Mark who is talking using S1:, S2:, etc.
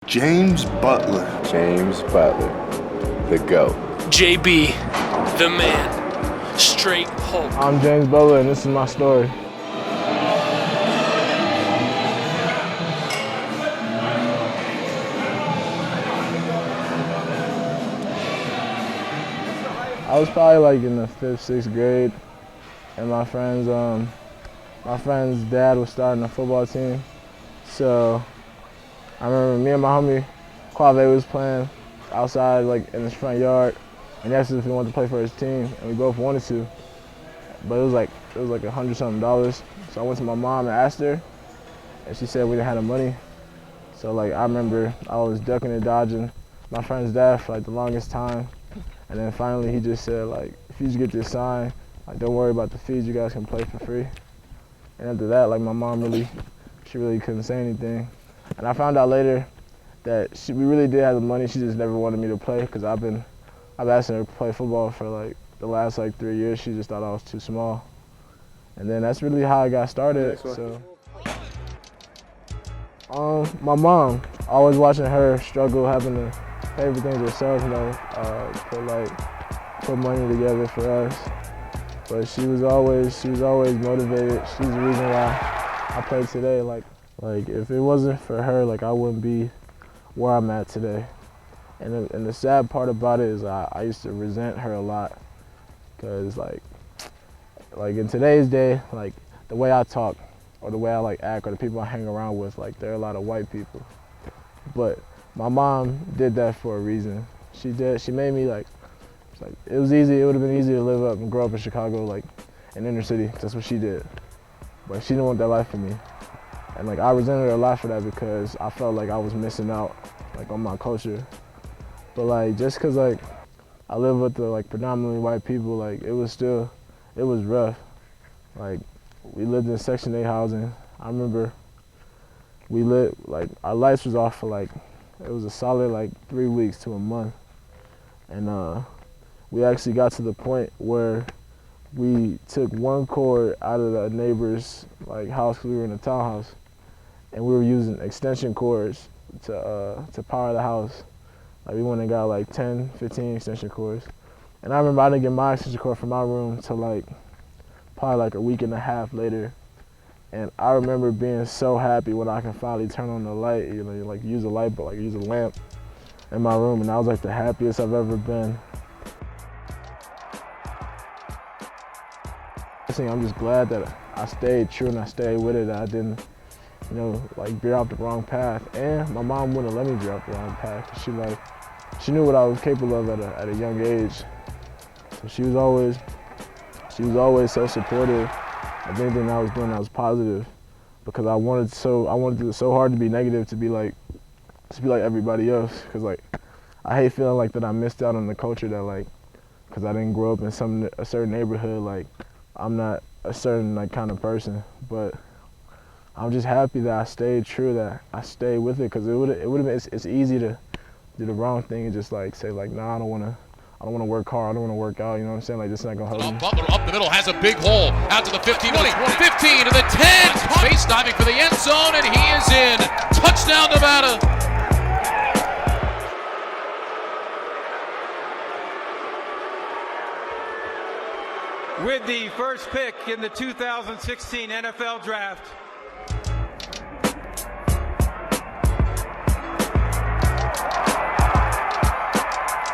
S1: James Butler.
S2: James Butler, the GOAT.
S3: JB, the man, straight Hulk.
S4: I'm James Butler, and this is my story. I was probably like in the 5th, 6th grade, and my friend's dad was starting a football team. So I remember me and my homie Quave was playing outside, like in his front yard, and he asked us if we wanted to play for his team, and we both wanted to. But it was like $100-something. So I went to my mom and asked her, and she said we didn't have the money. So like I remember I was ducking and dodging my friend's dad for like the longest time. And then finally he just said, like, if you just get this sign, like, don't worry about the fees, you guys can play for free. And after that, like, my mom she really couldn't say anything. And I found out later that we really did have the money, she just never wanted me to play, because I've asking her to play football for like the last 3 years. She just thought I was too small. And then that's really how I got started. So, my mom, always watching her struggle, having to pay for things herself, put money together for us. But she was always motivated. She's the reason why I play today. Like if it wasn't for her, like I wouldn't be where I'm at today. And the sad part about it is I used to resent her a lot, because like in today's day, like the way I talk or the way I like act or the people I hang around with, like there are a lot of white people. But my mom did that for a reason. She made me it was easy. It would have been easy to live up and grow up in Chicago, like in inner city. That's what she did. But she didn't want that life for me. And like I resented her a lot for that, because I felt like I was missing out like on my culture. But like just cause like I live with the like predominantly white people, like it was rough. Like we lived in Section 8 housing. I remember our lights was off for it was a solid 3 weeks to a month. And we actually got to the point where we took one cord out of the neighbor's house, because we were in a townhouse, and we were using extension cords to power the house. Like we went and got 10, 15 extension cords. And I remember I didn't get my extension cord from my room till probably a week and a half later. And I remember being so happy when I can finally turn on the light, use a light bulb, use a lamp in my room, and that was the happiest I've ever been. I'm just glad that I stayed true and I stayed with it, that I didn't, veer off the wrong path. And my mom wouldn't let me veer off the wrong path, because she knew what I was capable of at a young age. So she was always so supportive of anything I was doing that was positive, because I wanted so hard to be negative, to be like everybody else, because I hate feeling that I missed out on the culture, that because I didn't grow up in a certain neighborhood, I'm not a certain kind of person. But I'm just happy that I stayed true, that I stayed with it, because it would have been, it's easy to do the wrong thing and just say nah, I don't want to work hard, I don't want to work out, you know what I'm saying? This is not going to help me.
S5: Butler up the middle, has a big hole, out to the 15, 20, 15 to the 10, face diving for the end zone, and he is in. Touchdown, Nevada.
S6: With the first pick in the 2016 NFL Draft,